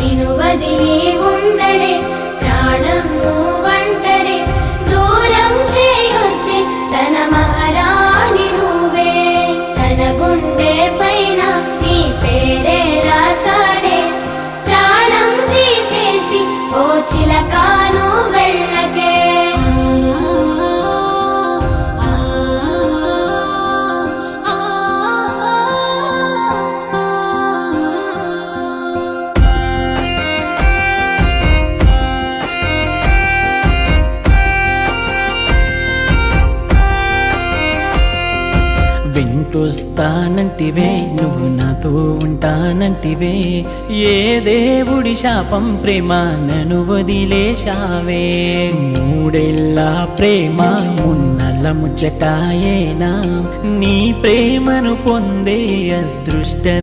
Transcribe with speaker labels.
Speaker 1: నిను వదిలి ఉండడే ప్రాణం నువ్వంటడే దూరం చేయొద్దే తన మహారాణి నువ్వే తన గుండె పైన నీ పేరే రాసాడే ప్రాణం తీసేసి ఓ చిలకాను వెళ్ళకే
Speaker 2: వెంటొస్తానంటివే నువ్వు నాతో ఉంటానంటివే ఏ దేవుడి శాపం ప్రేమ నన్ను వదిలేశావే మూడేళ్ళ ప్రేమ మున్నల ముచ్చటాయేనా నీ ప్రేమను పొందే అదృష్ట